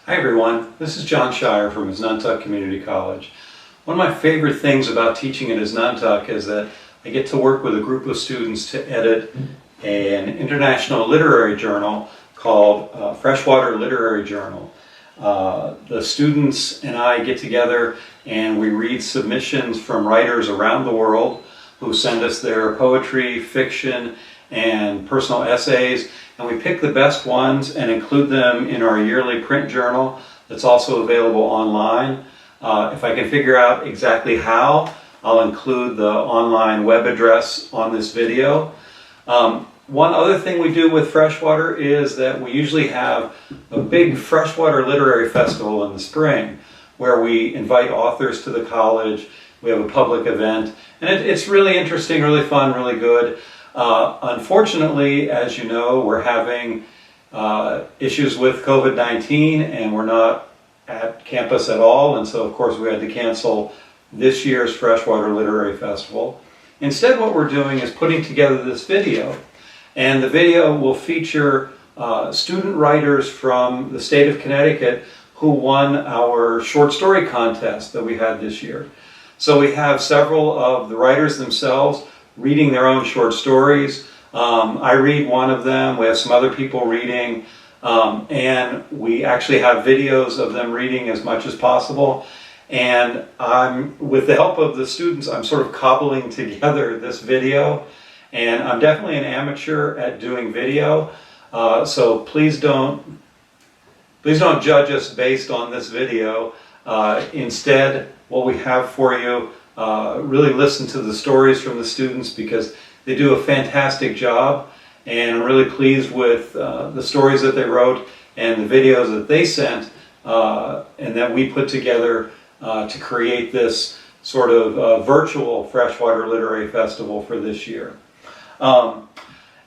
Hi everyone, this is John Shire from Nantucket Community College. One of my favorite things about teaching at Nantucket is that I get to work with a group of students to edit an international literary journal called Freshwater Literary Journal. The students and I get together and we read submissions from writers around the world who send us their poetry, fiction, and personal essays, and we pick the best ones and include them in our yearly print journal that's also available online. If I can figure out exactly how, I'll include the online web address on this video. One other thing we do with Freshwater is that we usually have a big freshwater literary festival in the spring where we invite authors to the college. We have a public event, and it's really interesting, really fun, really good. Unfortunately, as you know, we're having issues with COVID-19 and we're not at campus at all, and so of course we had to cancel this year's Freshwater Literary Festival. Instead, what we're doing is putting together this video, and the video will feature student writers from the state of Connecticut who won our short story contest that we had this year. So we have several of the writers themselves reading their own short stories. I read one of them, we have some other people reading, and we actually have videos of them reading as much as possible. And with the help of the students, I'm sort of cobbling together this video, and I'm definitely an amateur at doing video, so please don't judge us based on this video. Instead, what we have for you, really listen to the stories from the students because they do a fantastic job, and I'm really pleased with the stories that they wrote and the videos that they sent and that we put together to create this sort of virtual Freshwater Literary Festival for this year.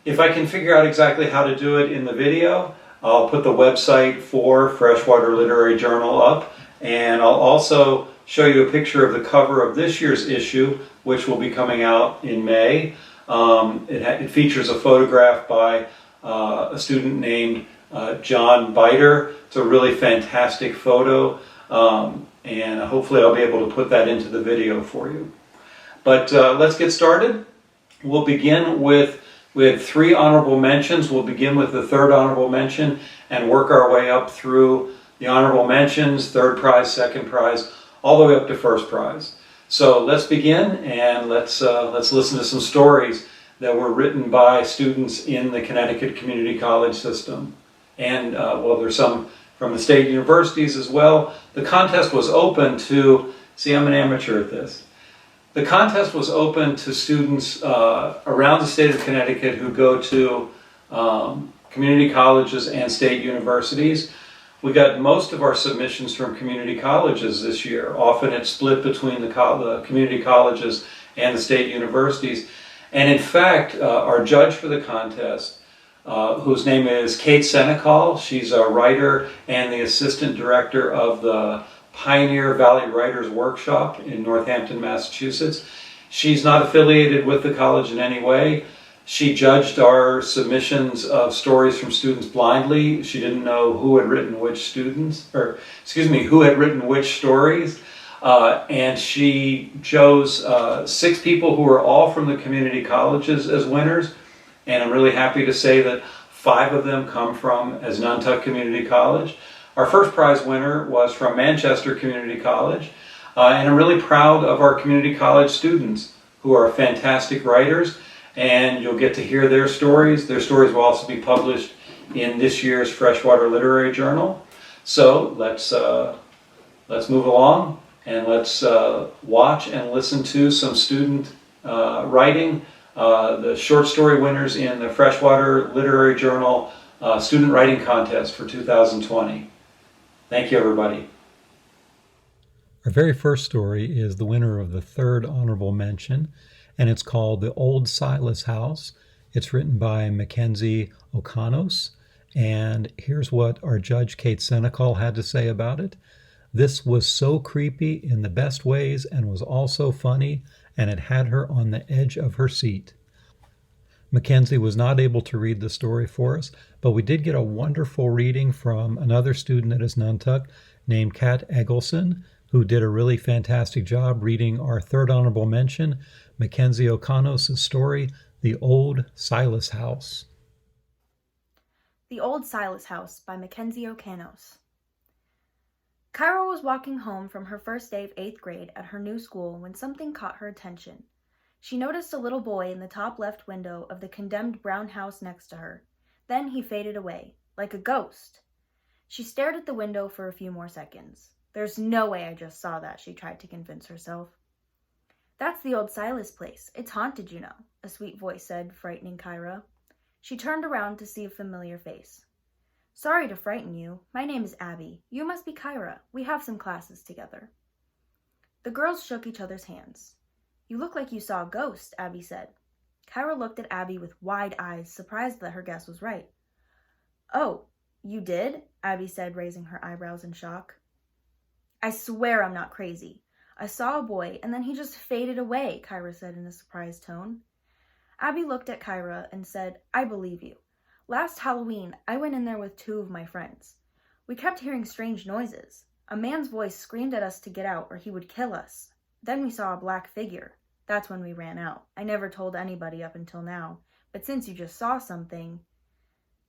If I can figure out exactly how to do it in the video, I'll put the website for Freshwater Literary Journal up, and I'll also show you a picture of the cover of this year's issue, which will be coming out in May. It features a photograph by a student named John Biter. It's a really fantastic photo, and hopefully I'll be able to put that into the video for you. But let's get started. We'll begin with, we had 3 honorable mentions. We'll begin with the 3rd honorable mention and work our way up through the honorable mentions, 3rd prize, 2nd prize, all the way up to 1st prize. So let's begin, and let's listen to some stories that were written by students in the Connecticut Community College system. And well, there's some from the state universities as well. The contest was open to, see, I'm an amateur at this. The contest was open to students around the state of Connecticut who go to community colleges and state universities. We got most of our submissions from community colleges this year. Often it's split between the community colleges and the state universities. And in fact, our judge for the contest, whose name is Kate Senecal, she's a writer and the assistant director of the Pioneer Valley Writers Workshop in Northampton, Massachusetts. She's not affiliated with the college in any way. She judged our submissions of stories from students blindly. She didn't know who had written which who had written which stories. And she chose 6 people who were all from the community colleges as winners. And I'm really happy to say that 5 of them come from Nantucket Community College. Our 1st prize winner was from Manchester Community College. And I'm really proud of our community college students who are fantastic writers. And you'll get to hear their stories. Their stories will also be published in this year's Freshwater Literary Journal. So let's move along and let's watch and listen to some student writing. The short story winners in the Freshwater Literary Journal Student Writing Contest for 2020. Thank you, everybody. Our very first story is the winner of the 3rd honorable mention, and it's called The Old Silas House. It's written by Mackenzie O'Conos, and here's what our judge Kate Senecal had to say about it. This was so creepy in the best ways and was also funny, and it had her on the edge of her seat. Mackenzie was not able to read the story for us, but we did get a wonderful reading from another student at his Nantuck named Kat Eggleston, who did a really fantastic job reading our third honorable mention, Mackenzie O'Connos' story, The Old Silas House. The Old Silas House by Mackenzie O'Connos. Kyra was walking home from her first day of 8th grade at her new school when something caught her attention. She noticed a little boy in the top left window of the condemned brown house next to her. Then he faded away, like a ghost. She stared at the window for a few more seconds. There's no way I just saw that, she tried to convince herself. That's the old Silas place. It's haunted, you know, a sweet voice said, frightening Kyra. She turned around to see a familiar face. Sorry to frighten you. My name is Abby. You must be Kyra. We have some classes together. The girls shook each other's hands. You look like you saw a ghost, Abby said. Kyra looked at Abby with wide eyes, surprised that her guess was right. Oh, you did? Abby said, raising her eyebrows in shock. I swear I'm not crazy. I saw a boy, and then he just faded away, Kyra said in a surprised tone. Abby looked at Kyra and said, I believe you. Last Halloween, I went in there with 2 of my friends. We kept hearing strange noises. A man's voice screamed at us to get out or he would kill us. Then we saw a black figure. That's when we ran out. I never told anybody up until now, but since you just saw something...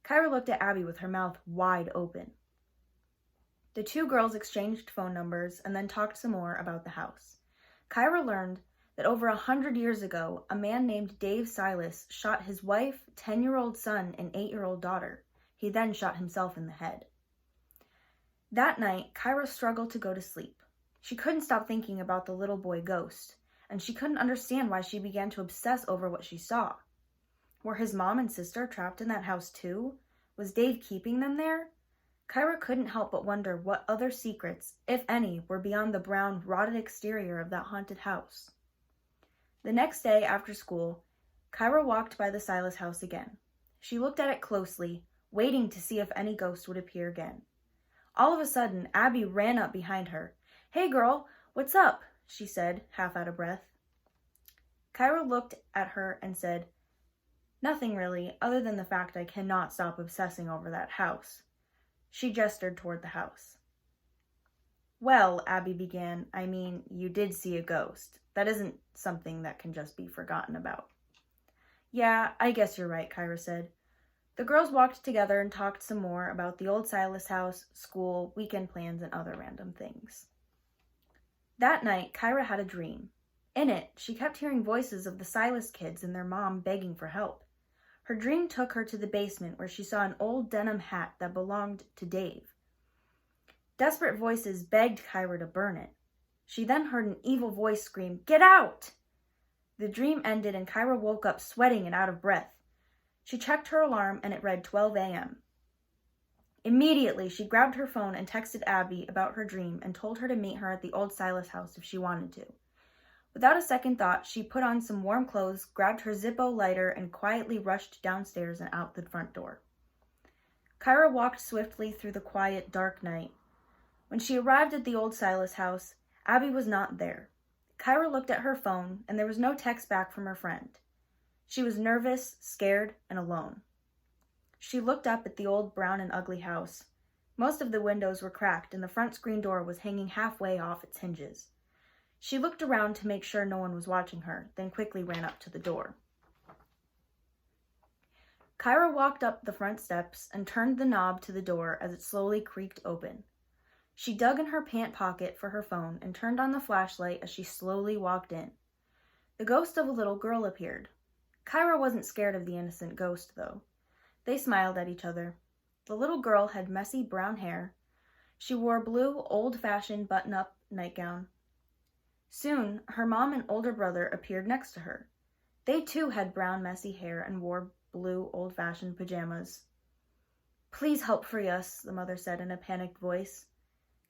Kyra looked at Abby with her mouth wide open. The 2 girls exchanged phone numbers and then talked some more about the house. Kyra learned that over 100 years ago, a man named Dave Silas shot his wife, 10-year-old son, and 8-year-old daughter. He then shot himself in the head. That night, Kyra struggled to go to sleep. She couldn't stop thinking about the little boy ghost, and she couldn't understand why she began to obsess over what she saw. Were his mom and sister trapped in that house too? Was Dave keeping them there? Kyra couldn't help but wonder what other secrets, if any, were beyond the brown, rotted exterior of that haunted house. The next day after school, Kyra walked by the Silas house again. She looked at it closely, waiting to see if any ghost would appear again. All of a sudden, Abby ran up behind her. Hey girl, what's up? She said, half out of breath. Kyra looked at her and said, Nothing really, other than the fact I cannot stop obsessing over that house. She gestured toward the house. Well, Abby began, I mean, you did see a ghost. That isn't something that can just be forgotten about. Yeah, I guess you're right, Kyra said. The girls walked together and talked some more about the old Silas house, school, weekend plans, and other random things. That night, Kyra had a dream. In it, she kept hearing voices of the Silas kids and their mom begging for help. Her dream took her to the basement where she saw an old denim hat that belonged to Dave. Desperate voices begged Kyra to burn it. She then heard an evil voice scream, Get out! The dream ended and Kyra woke up sweating and out of breath. She checked her alarm and it read 12 a.m. Immediately, she grabbed her phone and texted Abby about her dream and told her to meet her at the old Silas house if she wanted to. Without a second thought, she put on some warm clothes, grabbed her Zippo lighter, and quietly rushed downstairs and out the front door. Kyra walked swiftly through the quiet, dark night. When she arrived at the old Silas house, Abby was not there. Kyra looked at her phone, and there was no text back from her friend. She was nervous, scared, and alone. She looked up at the old brown and ugly house. Most of the windows were cracked, and the front screen door was hanging halfway off its hinges. She looked around to make sure no one was watching her, then quickly ran up to the door. Kyra walked up the front steps and turned the knob to the door as it slowly creaked open. She dug in her pant pocket for her phone and turned on the flashlight as she slowly walked in. The ghost of a little girl appeared. Kyra wasn't scared of the innocent ghost, though. They smiled at each other. The little girl had messy brown hair. She wore a blue, old-fashioned button-up nightgown. Soon, her mom and older brother appeared next to her. They too had brown, messy hair and wore blue, old-fashioned pajamas. Please help free us, the mother said in a panicked voice.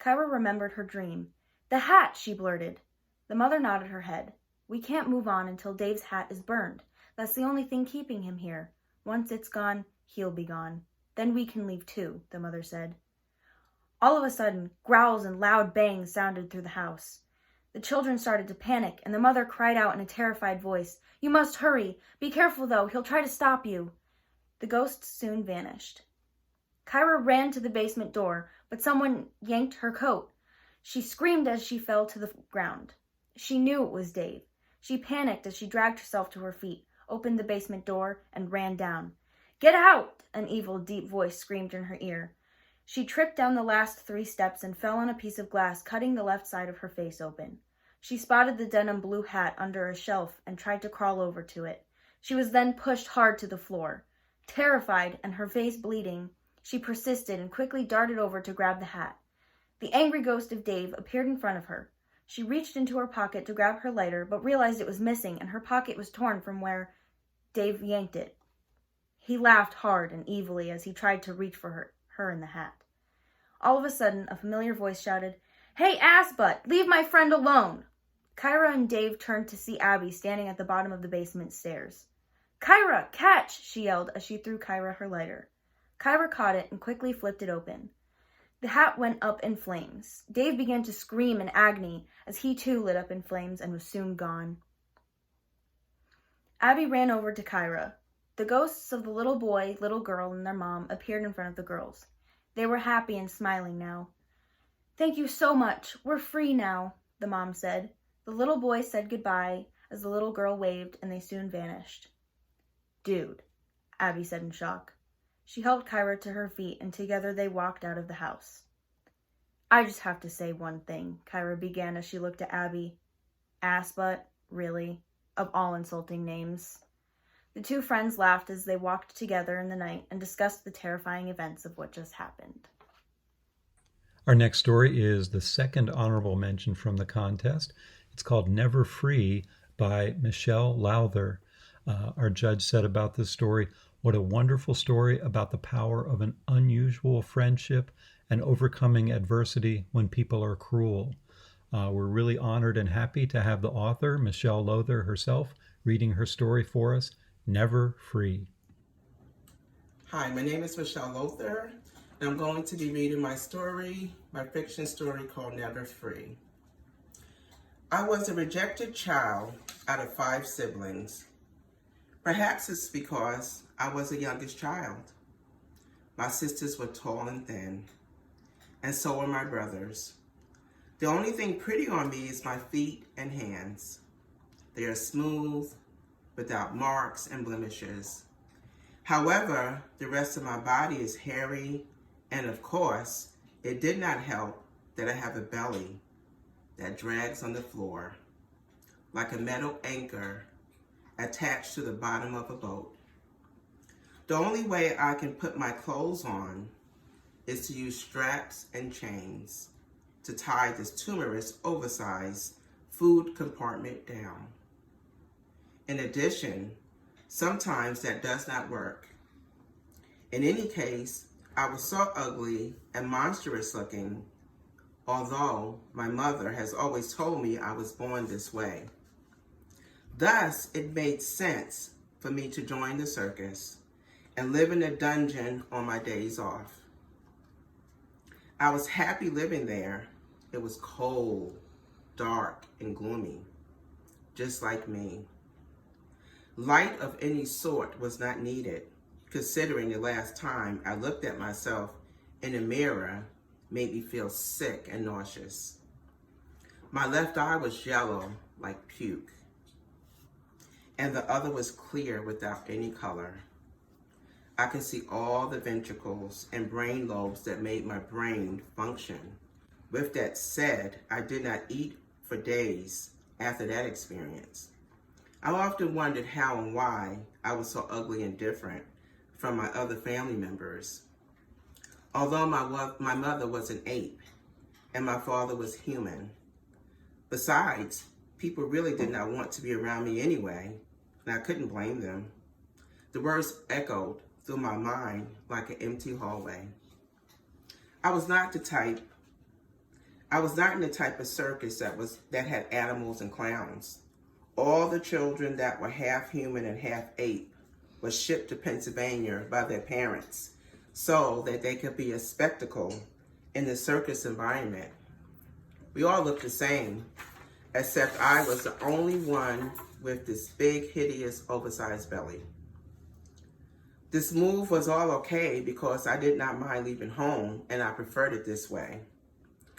Kyra remembered her dream. The hat, she blurted. The mother nodded her head. We can't move on until Dave's hat is burned. That's the only thing keeping him here. Once it's gone, he'll be gone. Then we can leave too, the mother said. All of a sudden, growls and loud bangs sounded through the house. The children started to panic, and the mother cried out in a terrified voice, "You must hurry! Be careful, though! He'll try to stop you!" The ghost soon vanished. Kyra ran to the basement door, but someone yanked her coat. She screamed as she fell to the ground. She knew it was Dave. She panicked as she dragged herself to her feet, opened the basement door, and ran down. "Get out!" an evil, deep voice screamed in her ear. She tripped down the last 3 steps and fell on a piece of glass, cutting the left side of her face open. She spotted the denim blue hat under a shelf and tried to crawl over to it. She was then pushed hard to the floor. Terrified and her face bleeding, she persisted and quickly darted over to grab the hat. The angry ghost of Dave appeared in front of her. She reached into her pocket to grab her lighter, but realized it was missing and her pocket was torn from where Dave yanked it. He laughed hard and evilly as he tried to reach for her in the hat. All of a sudden, a familiar voice shouted, "Hey, assbutt, leave my friend alone!" Kyra and Dave turned to see Abby standing at the bottom of the basement stairs. "Kyra, catch!" she yelled as she threw Kyra her lighter. Kyra caught it and quickly flipped it open. The hat went up in flames. Dave began to scream in agony as he too lit up in flames and was soon gone. Abby ran over to Kyra. The ghosts of the little boy, little girl, and their mom appeared in front of the girls. They were happy and smiling now. "Thank you so much. We're free now," the mom said. The little boy said goodbye as the little girl waved, and they soon vanished. "Dude," Abby said in shock. She helped Kyra to her feet, and together they walked out of the house. "I just have to say one thing," Kyra began as she looked at Abby. "Assbutt, really? Of all insulting names." The 2 friends laughed as they walked together in the night and discussed the terrifying events of what just happened. Our next story is the second honorable mention from the contest. It's called Never Free by Michelle Lowther. Our judge said about this story, "What a wonderful story about the power of an unusual friendship and overcoming adversity when people are cruel." We're really honored and happy to have the author, Michelle Lowther herself, reading her story for us, Never Free. Hi, my name is Michelle Lowther, and I'm going to be reading my fiction story called Never Free. I was a rejected child out of 5 siblings. Perhaps it's because I was the youngest child. My sisters were tall and thin, and so were my brothers. The only thing pretty on me is my feet and hands. They are smooth, without marks and blemishes. However, the rest of my body is hairy, and of course, it did not help that I have a belly that drags on the floor like a metal anchor attached to the bottom of a boat. The only way I can put my clothes on is to use straps and chains to tie this tumorous, oversized food compartment down. In addition, sometimes that does not work. In any case, I was so ugly and monstrous looking, although my mother has always told me I was born this way. Thus, it made sense for me to join the circus and live in a dungeon on my days off. I was happy living there. It was cold, dark, and gloomy, just like me. Light of any sort was not needed, considering the last time I looked at myself in a mirror made me feel sick and nauseous. My left eye was yellow like puke, and the other was clear without any color. I could see all the ventricles and brain lobes that made my brain function. With that said, I did not eat for days after that experience. I often wondered how and why I was so ugly and different from my other family members. Although my mother was an ape and my father was human. Besides, people really did not want to be around me anyway, and I couldn't blame them. The words echoed through my mind like an empty hallway. I was not in the type of circus that had animals and clowns. All the children that were half human and half ape were shipped to Pennsylvania by their parents so that they could be a spectacle in the circus environment. We all looked the same. except I was the only one with this big, hideous, oversized belly. This move was all okay because I did not mind leaving home and I preferred it this way.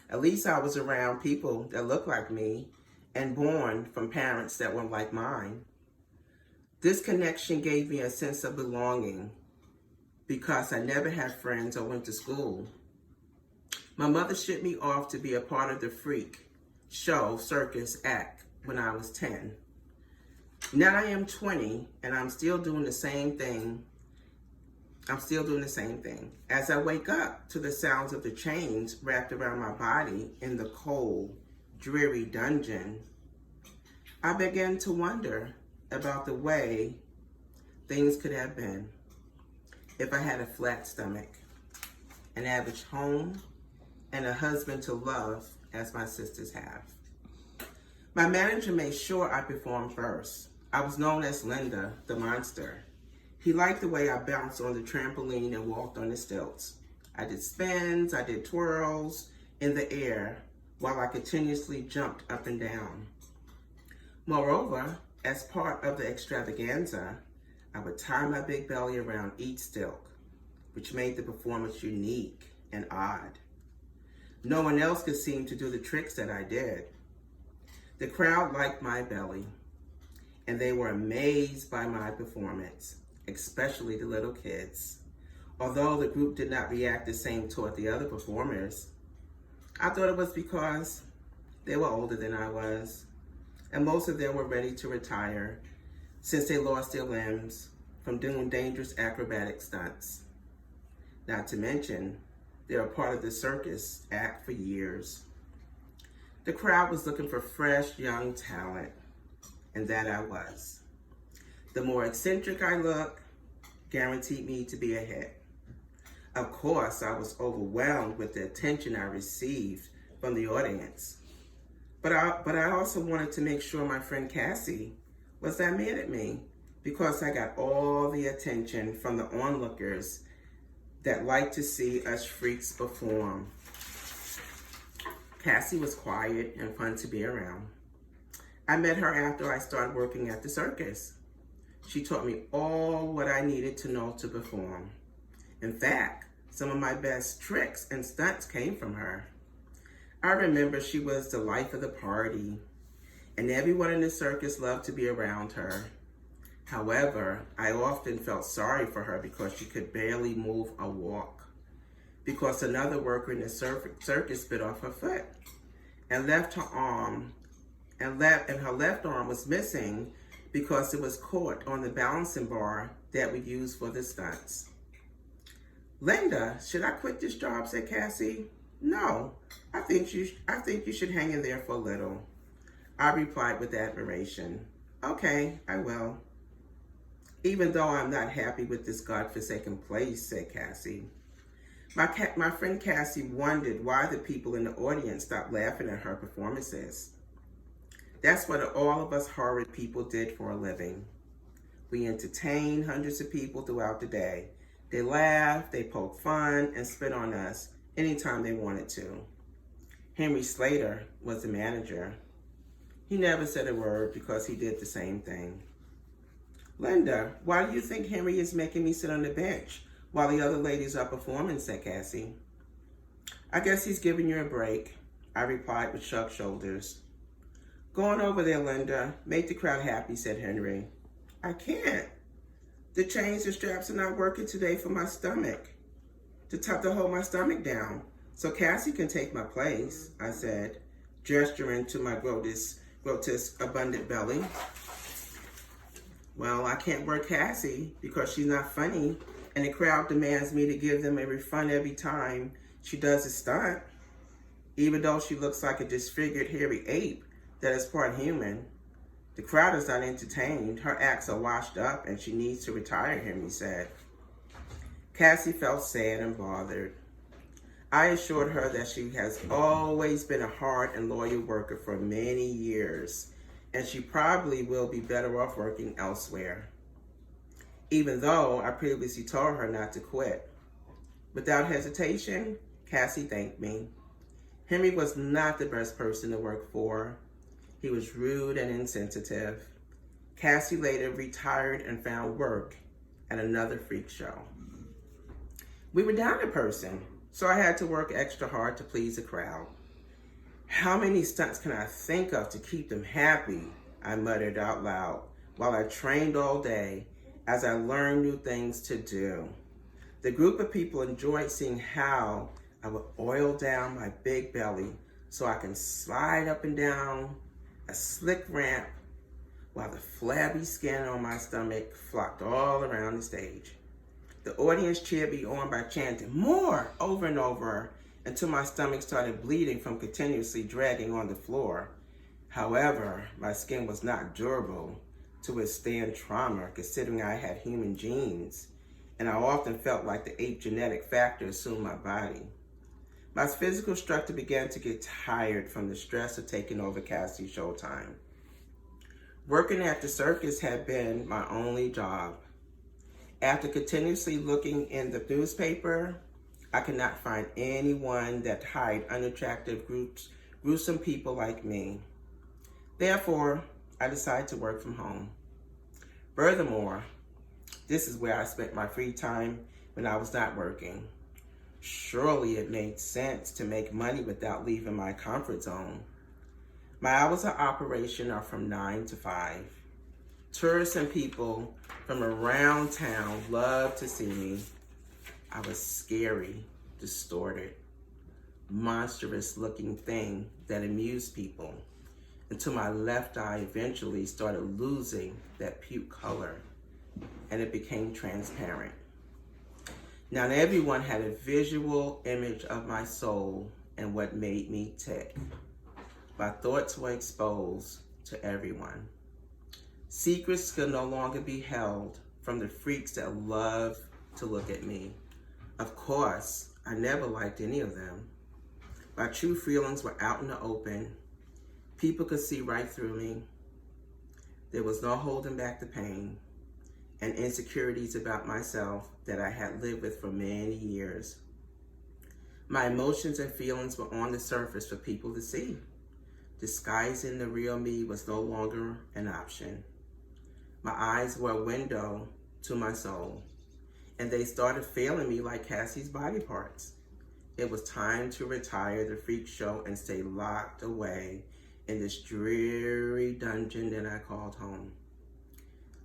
At least I was around people that looked like me and born from parents that were like mine. This connection gave me a sense of belonging because I never had friends or went to school. My mother shipped me off to be a part of the freak show circus act when I was 10. Now I am 20 and I'm still doing the same thing. As I wake up to the sounds of the chains wrapped around my body in the cold, dreary dungeon, I began to wonder about the way things could have been if I had a flat stomach, an average home, and a husband to love as my sisters have. My manager made sure I performed first. I was known as Linda, the monster. He liked the way I bounced on the trampoline and walked on the stilts. I did spins, I did twirls in the air while I continuously jumped up and down. Moreover, as part of the extravaganza, I would tie my big belly around each stilk, which made the performance unique and odd. No one else could seem to do the tricks that I did. The crowd liked my belly, and they were amazed by my performance, especially the little kids. Although the group did not react the same toward the other performers, I thought it was because they were older than I was, and most of them were ready to retire since they lost their limbs from doing dangerous acrobatic stunts. Not to mention, they were part of the circus act for years. The crowd was looking for fresh, young talent, and that I was. The more eccentric I looked, guaranteed me to be a hit. Of course, I was overwhelmed with the attention I received from the audience. But I also wanted to make sure my friend Cassie was not mad at me because I got all the attention from the onlookers that like to see us freaks perform. Cassie was quiet and fun to be around. I met her after I started working at the circus. She taught me all what I needed to know to perform. In fact, some of my best tricks and stunts came from her. I remember she was the life of the party, and everyone in the circus loved to be around her. However, I often felt sorry for her because she could barely move or walk, because another worker in the circus bit off her foot and left her arm, and her left arm was missing because it was caught on the balancing bar that we used for the stunts. Linda, should I quit this job? Said Cassie. No, I think you should hang in there for a little. I replied with admiration. Okay, I will. Even though I'm not happy with this godforsaken place, said Cassie. My friend Cassie wondered why the people in the audience stopped laughing at her performances. That's what all of us horrid people did for a living. We entertained hundreds of people throughout the day. They laughed, they poked fun, and spit on us anytime they wanted to. Henry Slater was the manager. He never said a word because he did the same thing. Linda, why do you think Henry is making me sit on the bench while the other ladies are performing, said Cassie. I guess he's giving you a break, I replied with shrugged shoulders. Go on over there, Linda. Make the crowd happy, said Henry. I can't. The chains and straps are not working today for my stomach, to hold my stomach down, so Cassie can take my place, I said, gesturing to my grotesque abundant belly. Well, I can't work Cassie because she's not funny, and the crowd demands me to give them a refund every time she does a stunt, even though she looks like a disfigured hairy ape that is part human. The crowd is not entertained. Her acts are washed up and she needs to retire, Henry said. Cassie felt sad and bothered. I assured her that she has always been a hard and loyal worker for many years, and she probably will be better off working elsewhere, even though I previously told her not to quit. Without hesitation, Cassie thanked me. Henry was not the best person to work for. He was rude and insensitive. Cassie later retired and found work at another freak show. We were down a person, so I had to work extra hard to please the crowd. How many stunts can I think of to keep them happy? I muttered out loud while I trained all day as I learned new things to do. The group of people enjoyed seeing how I would oil down my big belly so I can slide up and down a slick ramp while the flabby skin on my stomach flopped all around the stage. The audience cheered me on by chanting "more" over and over until my stomach started bleeding from continuously dragging on the floor. However, my skin was not durable to withstand trauma, considering I had human genes, and I often felt like the ape genetic factor assumed my body. My physical structure began to get tired from the stress of taking over Cassie's showtime. Working at the circus had been my only job. After continuously looking in the newspaper, I could not find anyone that hired unattractive gruesome people like me. Therefore, I decided to work from home. Furthermore, this is where I spent my free time when I was not working. Surely it made sense to make money without leaving my comfort zone. My hours of operation are from 9 to 5. Tourists and people from around town love to see me. I was scary, distorted, monstrous looking thing that amused people until my left eye eventually started losing that puke color and it became transparent. Now everyone had a visual image of my soul and what made me tick. My thoughts were exposed to everyone. Secrets could no longer be held from the freaks that love to look at me. Of course, I never liked any of them. My true feelings were out in the open. People could see right through me. There was no holding back the pain and insecurities about myself that I had lived with for many years. My emotions and feelings were on the surface for people to see. Disguising the real me was no longer an option. My eyes were a window to my soul, and they started failing me like Cassie's body parts. It was time to retire the freak show and stay locked away in this dreary dungeon that I called home.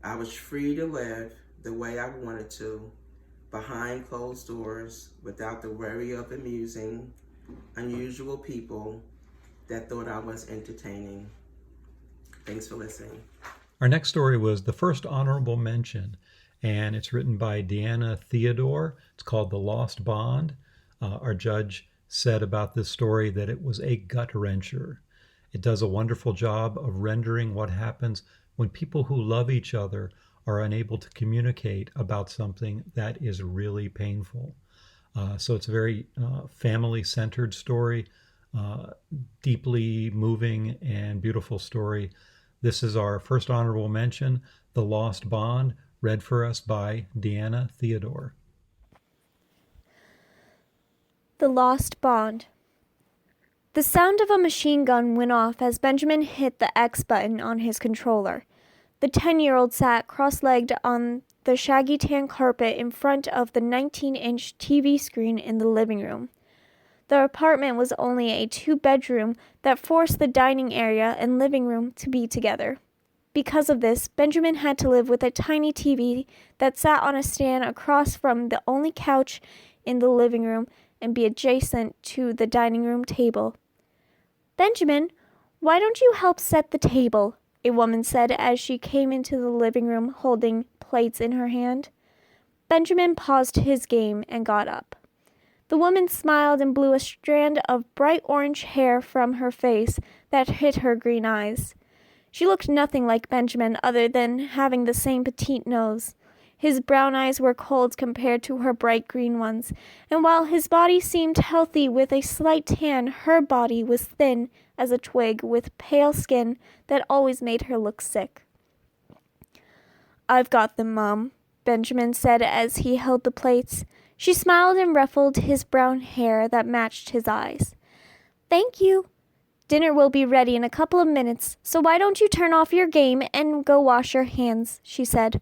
I was free to live the way I wanted to, behind closed doors, without the worry of amusing unusual people that thought I was entertaining. Thanks for listening. Our next story was the first honorable mention, and it's written by Deanna Theodore. It's called The Lost Bond. Our judge said about this story that it was a gut-wrencher. It does a wonderful job of rendering what happens when people who love each other are unable to communicate about something that is really painful. So it's a very family-centered story, deeply moving and beautiful story. This is our first honorable mention, The Lost Bond, read for us by Deanna Theodore. The Lost Bond. The sound of a machine gun went off as Benjamin hit the X button on his controller. The 10-year-old sat cross-legged on the shaggy tan carpet in front of the 19-inch TV screen in the living room. The apartment was only a 2-bedroom that forced the dining area and living room to be together. Because of this, Benjamin had to live with a tiny TV that sat on a stand across from the only couch in the living room and be adjacent to the dining room table. "Benjamin, why don't you help set the table?" a woman said as she came into the living room holding plates in her hand. Benjamin paused his game and got up. The woman smiled and blew a strand of bright orange hair from her face that hit her green eyes. She looked nothing like Benjamin other than having the same petite nose. His brown eyes were cold compared to her bright green ones, and while his body seemed healthy with a slight tan, her body was thin as a twig with pale skin that always made her look sick. "I've got them, Mom," Benjamin said as he held the plates. She smiled and ruffled his brown hair that matched his eyes. "Thank you." Dinner will be ready in a couple of minutes, so why don't you turn off your game and go wash your hands, she said.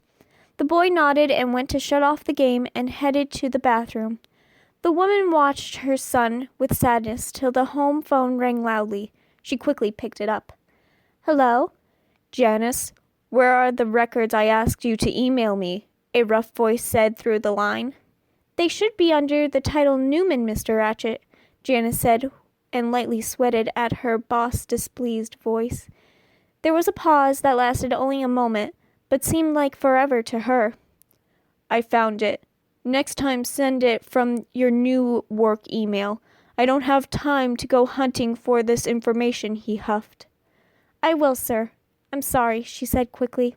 The boy nodded and went to shut off the game and headed to the bathroom. The woman watched her son with sadness till the home phone rang loudly. She quickly picked it up. Hello? Janice, where are the records I asked you to email me? A rough voice said through the line. They should be under the title Newman, Mr. Ratchet, Janice said, and lightly sweated at her boss' displeased voice. There was a pause that lasted only a moment, but seemed like forever to her. I found it. Next time send it from your new work email. I don't have time to go hunting for this information, he huffed. I will, sir. I'm sorry, she said quickly.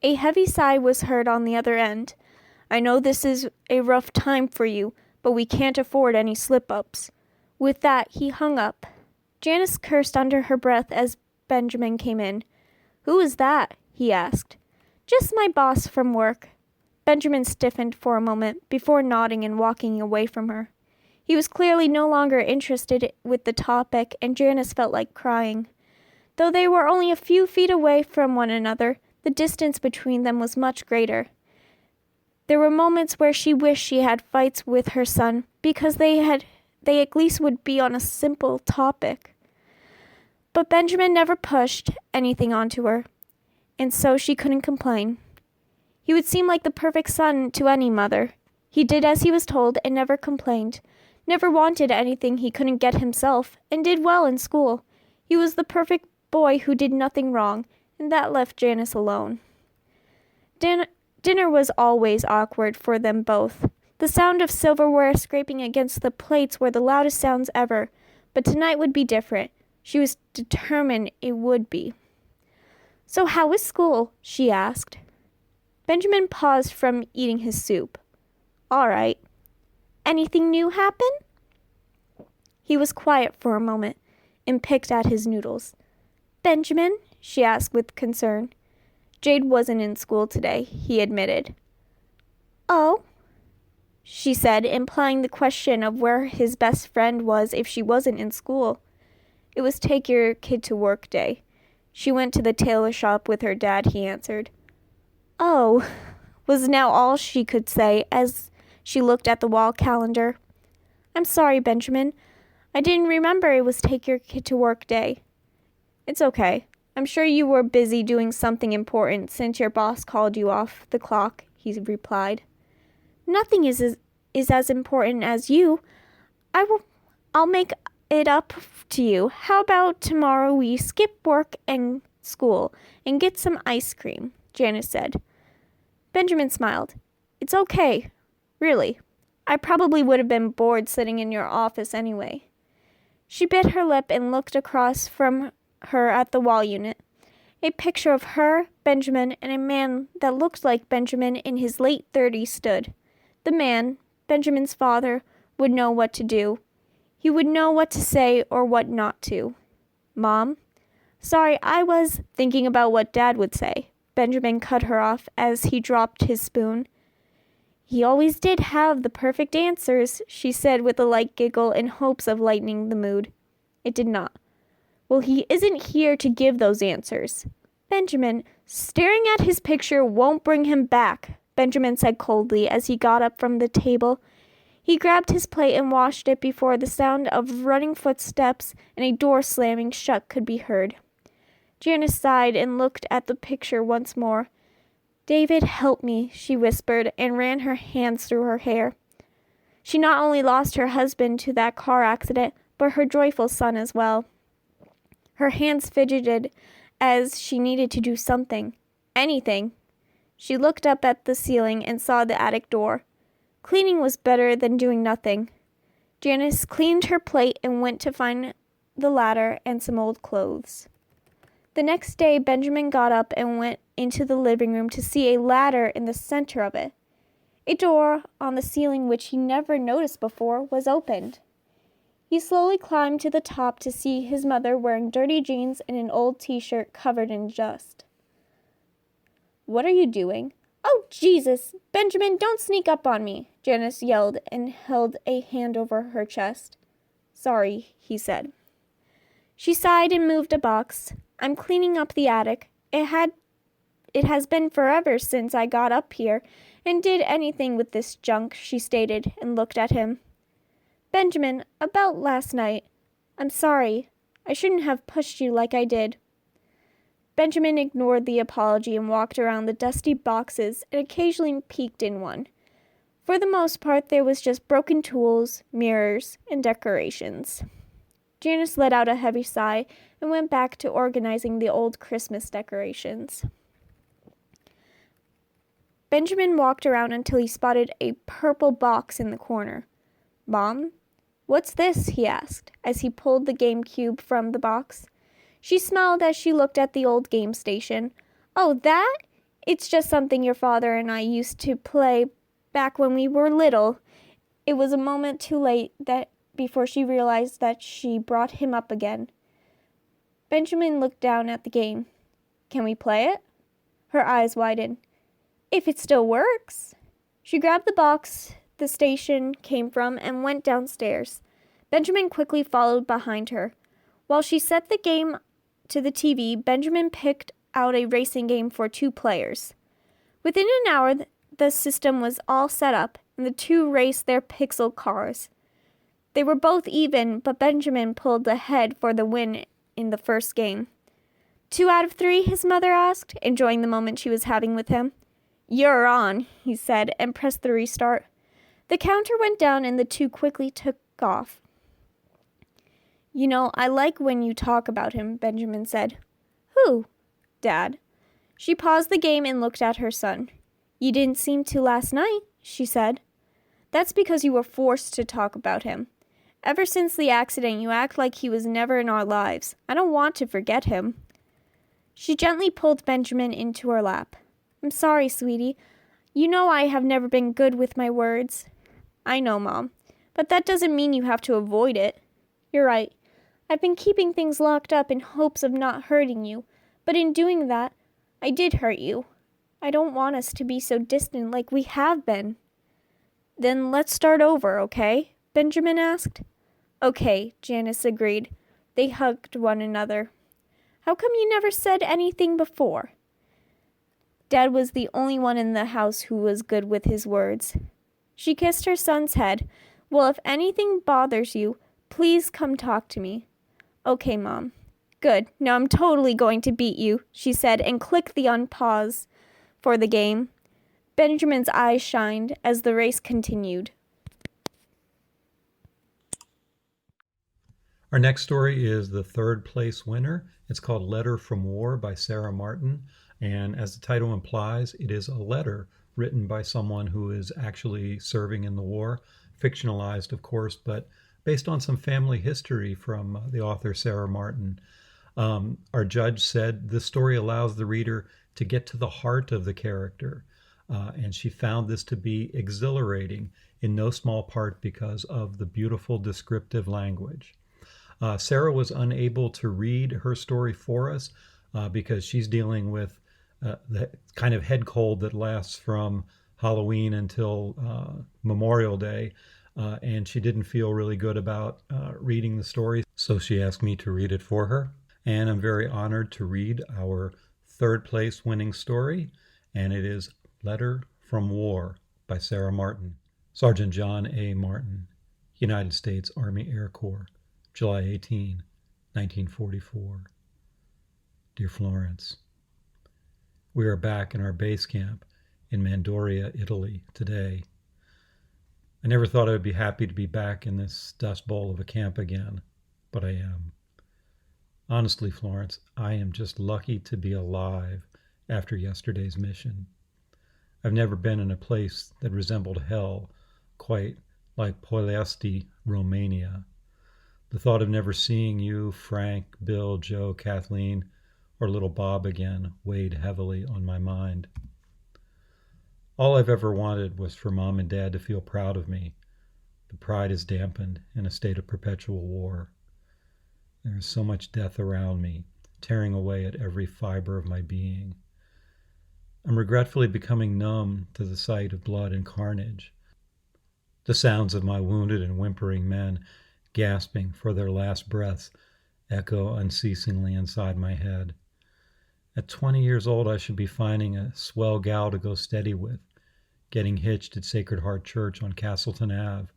A heavy sigh was heard on the other end. I know this is a rough time for you, but we can't afford any slip-ups. With that, he hung up. Janice cursed under her breath as Benjamin came in. Who is that? He asked. Just my boss from work. Benjamin stiffened for a moment before nodding and walking away from her. He was clearly no longer interested with the topic, and Janice felt like crying. Though they were only a few feet away from one another, the distance between them was much greater. There were moments where she wished she had fights with her son, because they at least would be on a simple topic. But Benjamin never pushed anything onto her, and so she couldn't complain. He would seem like the perfect son to any mother. He did as he was told and never complained, never wanted anything he couldn't get himself, and did well in school. He was the perfect boy who did nothing wrong, and that left Janice alone. Dinner was always awkward for them both. The sound of silverware scraping against the plates were the loudest sounds ever, but tonight would be different. She was determined it would be. So how was school? She asked. Benjamin paused from eating his soup. All right. Anything new happen? He was quiet for a moment and picked at his noodles. Benjamin? She asked with concern. Jade wasn't in school today, he admitted. Oh? She said, implying the question of where his best friend was if she wasn't in school. It was take your kid to work day. She went to the tailor shop with her dad, he answered. Oh, was now all she could say as she looked at the wall calendar. I'm sorry, Benjamin. I didn't remember it was take your kid to work day. It's okay. I'm sure you were busy doing something important since your boss called you off the clock, he replied. Nothing is as important as you. I'll make it up to you. How about tomorrow we skip work and school and get some ice cream, Janice said. Benjamin smiled. It's okay. Really. I probably would have been bored sitting in your office anyway. She bit her lip and looked across from her at the wall unit. A picture of her, Benjamin, and a man that looked like Benjamin in his late 30s stood. The man, Benjamin's father, would know what to do. He would know what to say or what not to. Mom? Sorry, I was thinking about what Dad would say. Benjamin cut her off as he dropped his spoon. He always did have the perfect answers, she said with a light giggle in hopes of lightening the mood. It did not. Well, he isn't here to give those answers. Benjamin, staring at his picture won't bring him back, Benjamin said coldly as he got up from the table. He grabbed his plate and washed it before the sound of running footsteps and a door slamming shut could be heard. Janice sighed and looked at the picture once more. David, help me, she whispered and ran her hands through her hair. She not only lost her husband to that car accident, but her joyful son as well. Her hands fidgeted as she needed to do something. Anything. She looked up at the ceiling and saw the attic door. Cleaning was better than doing nothing. Janice cleaned her plate and went to find the ladder and some old clothes. The next day, Benjamin got up and went into the living room to see a ladder in the center of it. A door on the ceiling, which he never noticed before, was opened. He slowly climbed to the top to see his mother wearing dirty jeans and an old t-shirt covered in dust. What are you doing? Oh, Jesus! Benjamin, don't sneak up on me, Janice yelled and held a hand over her chest. Sorry, he said. She sighed and moved a box. I'm cleaning up the attic. It has been forever since I got up here and did anything with this junk, she stated, and looked at him. Benjamin, about last night. I'm sorry. I shouldn't have pushed you like I did. Benjamin ignored the apology and walked around the dusty boxes and occasionally peeked in one. For the most part, there was just broken tools, mirrors, and decorations. Janice let out a heavy sigh and went back to organizing the old Christmas decorations. Benjamin walked around until he spotted a purple box in the corner. Mom, what's this? He asked, as he pulled the GameCube from the box. She smiled as she looked at the old game station. Oh, that? It's just something your father and I used to play back when we were little. It was a moment too late before she realized that she brought him up again. Benjamin looked down at the game. Can we play it? Her eyes widened. If it still works. She grabbed the box the station came from and went downstairs. Benjamin quickly followed behind her. While she set the game to the TV, Benjamin picked out a racing game for 2 players. Within an hour, the system was all set up, and the two raced their pixel cars. They were both even, but Benjamin pulled ahead for the win in the first game. 2 out of 3, his mother asked, enjoying the moment she was having with him. You're on, he said, and pressed the restart. The counter went down, and the 2 quickly took off. You know, I like when you talk about him, Benjamin said. Who? Dad. She paused the game and looked at her son. You didn't seem to last night, she said. That's because you were forced to talk about him. Ever since the accident, you act like he was never in our lives. I don't want to forget him. She gently pulled Benjamin into her lap. I'm sorry, sweetie. You know I have never been good with my words. I know, Mom. But that doesn't mean you have to avoid it. You're right. I've been keeping things locked up in hopes of not hurting you. But in doing that, I did hurt you. I don't want us to be so distant like we have been. Then let's start over, okay? Benjamin asked. Okay, Janice agreed. They hugged one another. How come you never said anything before? Dad was the only one in the house who was good with his words. She kissed her son's head. Well, if anything bothers you, please come talk to me. Okay, Mom. Good. Now I'm totally going to beat you, she said, and clicked the unpause for the game. Benjamin's eyes shined as the race continued. Our next story is the 3rd place winner. It's called Letter from War by Sarah Martin. And as the title implies, it is a letter written by someone who is actually serving in the war, fictionalized, of course, but based on some family history from the author Sarah Martin. Our judge said this story allows the reader to get to the heart of the character, and she found this to be exhilarating in no small part because of the beautiful descriptive language. Sarah was unable to read her story for us because she's dealing with the kind of head cold that lasts from Halloween until Memorial Day, and she didn't feel really good about reading the story, so she asked me to read it for her. And I'm very honored to read our 3rd place winning story, and it is Letter from War by Sarah Martin. Sergeant John A. Martin, United States Army Air Corps, July 18, 1944. Dear Florence, we are back in our base camp in Mandoria, Italy today. I never thought I would be happy to be back in this dust bowl of a camp again, but I am. Honestly, Florence, I am just lucky to be alive after yesterday's mission. I've never been in a place that resembled hell quite like Ploiesti, Romania. The thought of never seeing you, Frank, Bill, Joe, Kathleen, or little Bob again weighed heavily on my mind. All I've ever wanted was for Mom and Dad to feel proud of me. The pride is dampened in a state of perpetual war. There is so much death around me, tearing away at every fiber of my being. I'm regretfully becoming numb to the sight of blood and carnage. The sounds of my wounded and whimpering men gasping for their last breaths echo unceasingly inside my head. At 20 years old, I should be finding a swell gal to go steady with, getting hitched at Sacred Heart Church on Castleton Ave,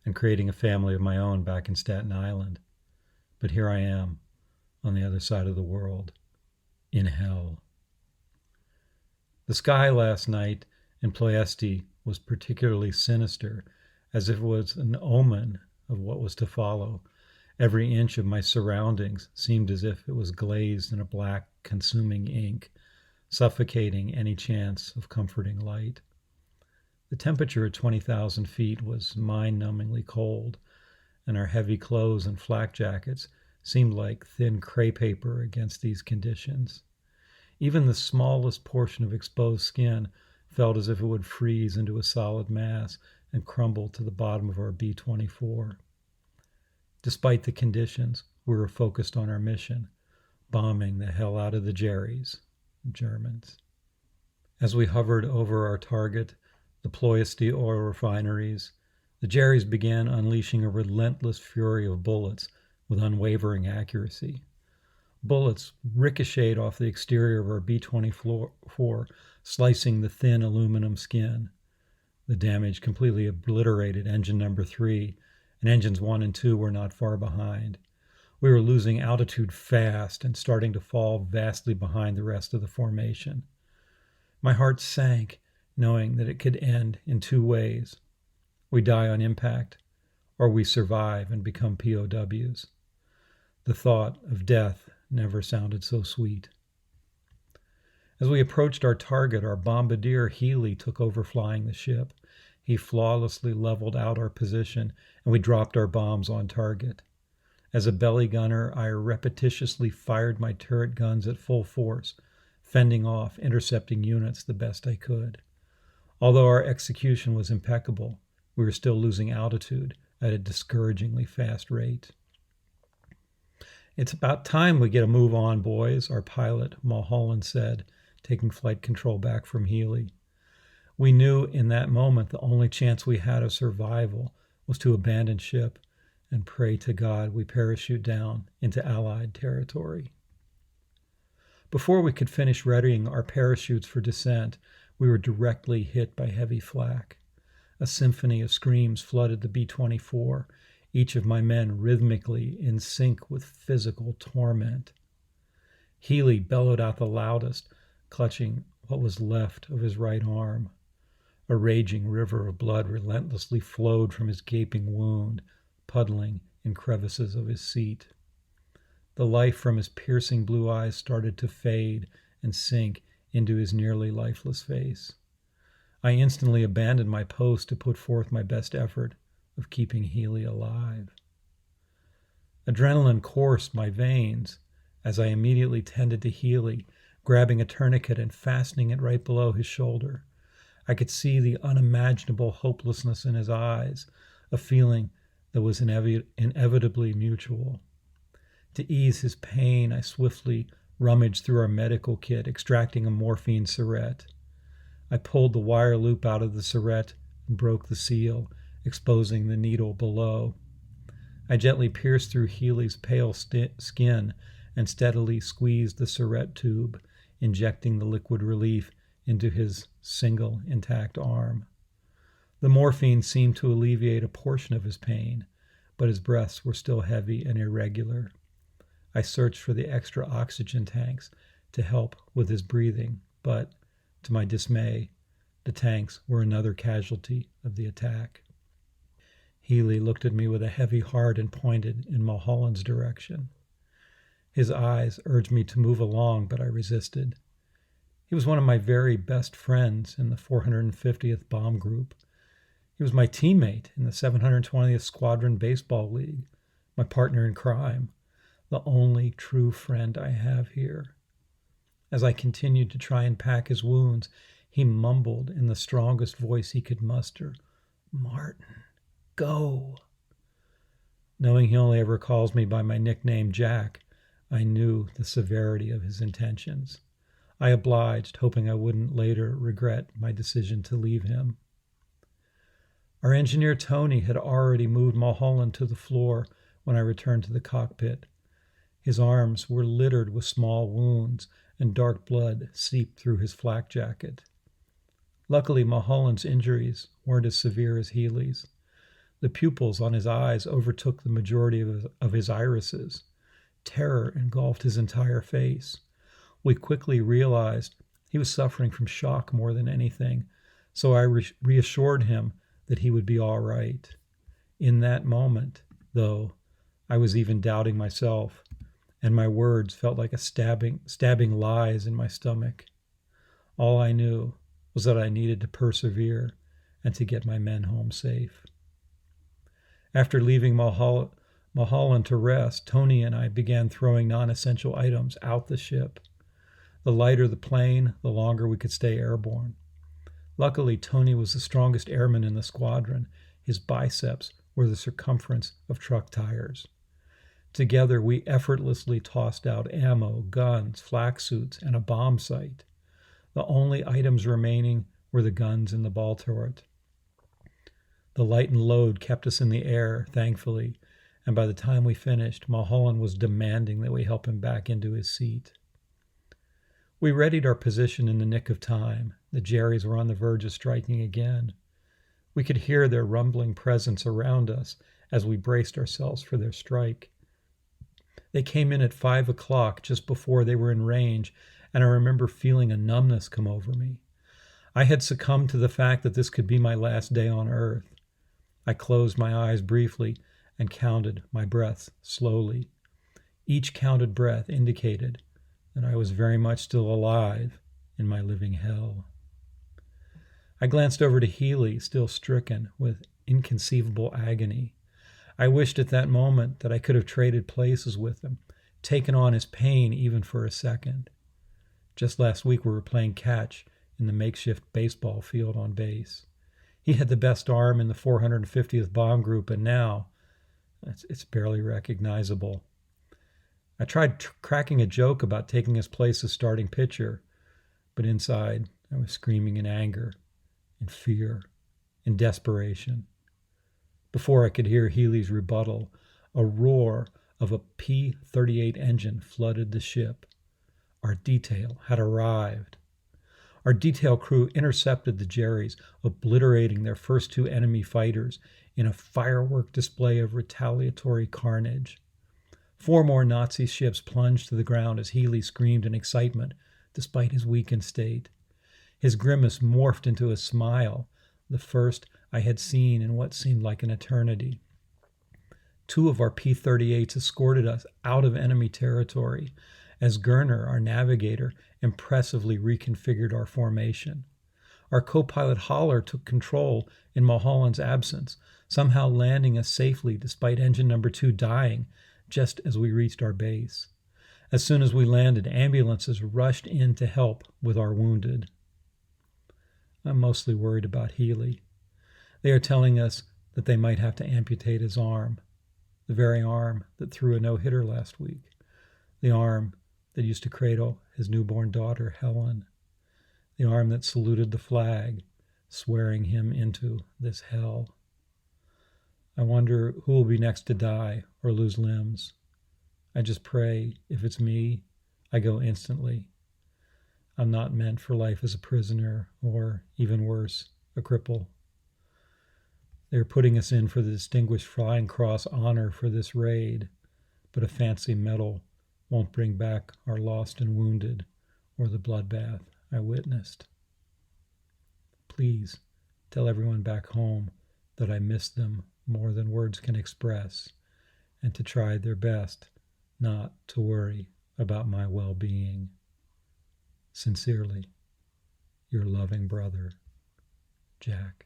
and creating a family of my own back in Staten Island. But here I am, on the other side of the world, in hell. The sky last night in Ploiesti was particularly sinister, as if it was an omen of what was to follow. Every inch of my surroundings seemed as if it was glazed in a black, consuming ink, suffocating any chance of comforting light. The temperature at 20,000 feet was mind-numbingly cold, and our heavy clothes and flak jackets seemed like thin crepe paper against these conditions. Even the smallest portion of exposed skin felt as if it would freeze into a solid mass and crumble to the bottom of our B-24. Despite the conditions, we were focused on our mission, bombing the hell out of the Jerrys, Germans. As we hovered over our target, the Ploiesti oil refineries, the Jerrys began unleashing a relentless fury of bullets with unwavering accuracy. Bullets ricocheted off the exterior of our B-24, slicing the thin aluminum skin. The damage completely obliterated engine number 3, and engines 1 and 2 were not far behind. We were losing altitude fast and starting to fall vastly behind the rest of the formation. My heart sank, knowing that it could end in two ways. We die on impact, or we survive and become POWs. The thought of death never sounded so sweet. As we approached our target, our bombardier Healy took over flying the ship. He flawlessly leveled out our position, and we dropped our bombs on target. As a belly gunner, I repetitiously fired my turret guns at full force, fending off intercepting units the best I could. Although our execution was impeccable, we were still losing altitude at a discouragingly fast rate. "It's about time we get a move on, boys," our pilot, Mulholland, said, taking flight control back from Healy. We knew in that moment the only chance we had of survival was to abandon ship and pray to God we parachute down into Allied territory. Before we could finish readying our parachutes for descent, we were directly hit by heavy flak. A symphony of screams flooded the B-24, each of my men rhythmically in sync with physical torment. Healy bellowed out the loudest, clutching what was left of his right arm. A raging river of blood relentlessly flowed from his gaping wound, puddling in crevices of his seat. The life from his piercing blue eyes started to fade and sink into his nearly lifeless face. I instantly abandoned my post to put forth my best effort of keeping Healy alive. Adrenaline coursed my veins as I immediately tended to Healy, grabbing a tourniquet and fastening it right below his shoulder. I could see the unimaginable hopelessness in his eyes, a feeling that was inevitably mutual. To ease his pain, I swiftly rummaged through our medical kit, extracting a morphine syringe. I pulled the wire loop out of the syringe and broke the seal, exposing the needle below. I gently pierced through Healy's pale skin and steadily squeezed the syringe tube, injecting the liquid relief into his single intact arm. The morphine seemed to alleviate a portion of his pain, but his breaths were still heavy and irregular. I searched for the extra oxygen tanks to help with his breathing, but, to my dismay, the tanks were another casualty of the attack. Healy looked at me with a heavy heart and pointed in Mulholland's direction. His eyes urged me to move along, but I resisted. He was one of my very best friends in the 450th Bomb Group. He was my teammate in the 720th Squadron Baseball League, my partner in crime, the only true friend I have here. As I continued to try and pack his wounds, he mumbled in the strongest voice he could muster, "Martin, go." Knowing he only ever calls me by my nickname Jack, I knew the severity of his intentions. I obliged, hoping I wouldn't later regret my decision to leave him. Our engineer Tony had already moved Mulholland to the floor when I returned to the cockpit. His arms were littered with small wounds, and dark blood seeped through his flak jacket. Luckily, Mulholland's injuries weren't as severe as Healy's. The pupils on his eyes overtook the majority of his irises. Terror engulfed his entire face. We quickly realized he was suffering from shock more than anything, so I reassured him that he would be all right. In that moment, though, I was even doubting myself, and my words felt like a stabbing lies in my stomach. All I knew was that I needed to persevere and to get my men home safe. After leaving Mulholland to rest, Tony and I began throwing non-essential items out the ship. The lighter the plane, the longer we could stay airborne. Luckily, Tony was the strongest airman in the squadron. His biceps were the circumference of truck tires. Together, we effortlessly tossed out ammo, guns, flak suits, and a bomb sight. The only items remaining were the guns in the ball turret. The lightened load kept us in the air, thankfully, and by the time we finished, Mulholland was demanding that we help him back into his seat. We readied our position in the nick of time. The Jerrys were on the verge of striking again. We could hear their rumbling presence around us as we braced ourselves for their strike. They came in at 5 o'clock, just before they were in range, and I remember feeling a numbness come over me. I had succumbed to the fact that this could be my last day on Earth. I closed my eyes briefly and counted my breaths slowly. Each counted breath indicated that I was very much still alive in my living hell. I glanced over to Healy, still stricken with inconceivable agony. I wished at that moment that I could have traded places with him, taken on his pain even for a second. Just last week we were playing catch in the makeshift baseball field on base. He had the best arm in the 450th bomb group, and now it's barely recognizable. I tried cracking a joke about taking his place as starting pitcher, but inside I was screaming in anger, in fear, in desperation. Before I could hear Healy's rebuttal, a roar of a P-38 engine flooded the ship. Our detail had arrived. Our detail crew intercepted the Jerrys, obliterating their first 2 enemy fighters in a firework display of retaliatory carnage. 4 more Nazi ships plunged to the ground as Healy screamed in excitement, despite his weakened state. His grimace morphed into a smile, the first I had seen in what seemed like an eternity. 2 of our P-38s escorted us out of enemy territory, as Gerner, our navigator, impressively reconfigured our formation. Our co-pilot Holler took control in Mulholland's absence, somehow landing us safely despite engine number 2 dying just as we reached our base. As soon as we landed, ambulances rushed in to help with our wounded. I'm mostly worried about Healy. They are telling us that they might have to amputate his arm, the very arm that threw a no-hitter last week, the arm that used to cradle his newborn daughter, Helen, the arm that saluted the flag, swearing him into this hell. I wonder who will be next to die or lose limbs. I just pray, if it's me, I go instantly. I'm not meant for life as a prisoner, or, even worse, a cripple. They're putting us in for the Distinguished Flying Cross honor for this raid, but a fancy medal won't bring back our lost and wounded or the bloodbath I witnessed. Please tell everyone back home that I miss them more than words can express, and to try their best not to worry about my well-being. Sincerely, your loving brother, Jack.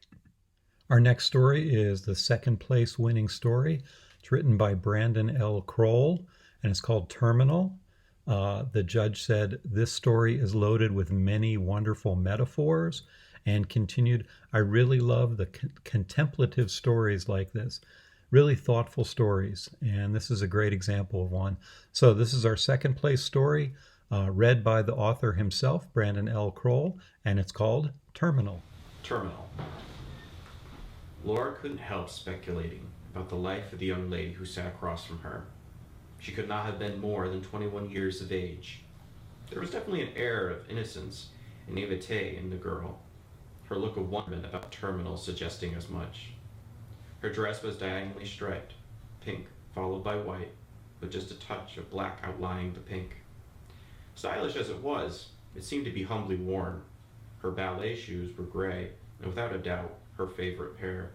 Our next story is the second place winning story. It's written by Brandon L. Kroll, and it's called Terminal. The judge said, this story is loaded with many wonderful metaphors, and continued, I really love the contemplative stories like this, really thoughtful stories, and this is a great example of one. So this is our second place story, read by the author himself, Brandon L. Kroll, and it's called Terminal. Terminal. Laura couldn't help speculating about the life of the young lady who sat across from her. She could not have been more than 21 years of age. There was definitely an air of innocence and naivete in the girl, her look of wonderment about the terminal suggesting as much. Her dress was diagonally striped, pink followed by white, with just a touch of black outlining the pink. Stylish as it was, it seemed to be humbly worn. Her ballet shoes were gray, and without a doubt, her favorite pair.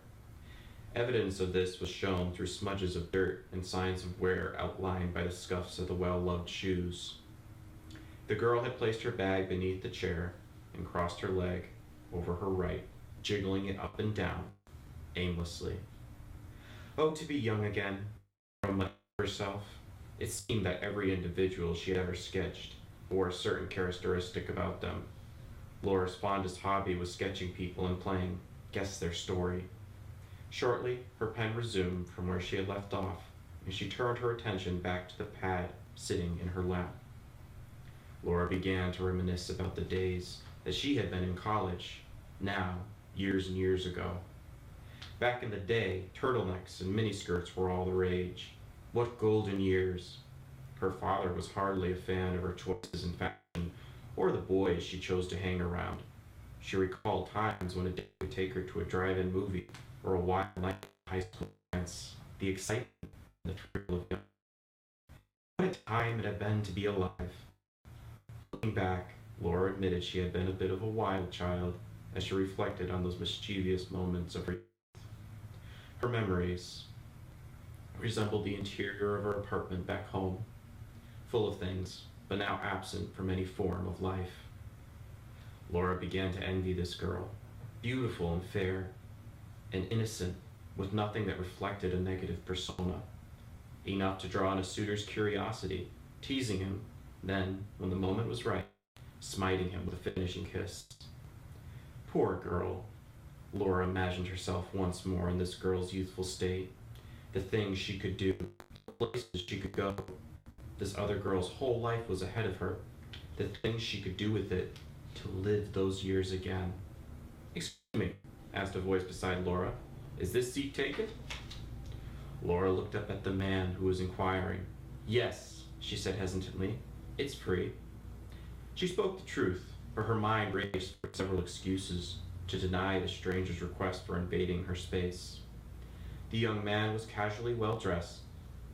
Evidence of this was shown through smudges of dirt and signs of wear outlined by the scuffs of the well-loved shoes. The girl had placed her bag beneath the chair and crossed her leg over her right, jiggling it up and down, aimlessly. Oh, to be young again, from herself. It seemed that every individual she had ever sketched bore a certain characteristic about them. Laura's fondest hobby was sketching people and playing guess their story. Shortly, her pen resumed from where she had left off, and she turned her attention back to the pad sitting in her lap. Laura began to reminisce about the days that she had been in college, now, years and years ago. Back in the day, turtlenecks and miniskirts were all the rage. What golden years! Her father was hardly a fan of her choices in fashion, or the boys she chose to hang around. She recalled times when a date would take her to a drive-in movie, or a wild night at high school dance, the excitement and the thrill of young. What a time it had been to be alive. Looking back, Laura admitted she had been a bit of a wild child as she reflected on those mischievous moments of her youth. Her memories resembled the interior of her apartment back home, full of things, but now absent from any form of life. Laura began to envy this girl, beautiful and fair, and innocent, with nothing that reflected a negative persona, enough to draw on a suitor's curiosity, teasing him, then, when the moment was right, smiting him with a finishing kiss. Poor girl. Laura imagined herself once more in this girl's youthful state, the things she could do, the places she could go. This other girl's whole life was ahead of her, the things she could do with it, to live those years again. Excuse me, asked a voice beside Laura. Is this seat taken? Laura looked up at the man who was inquiring. Yes, she said hesitantly. It's free. She spoke the truth, but her mind raced for several excuses to deny the stranger's request for invading her space. The young man was casually well dressed,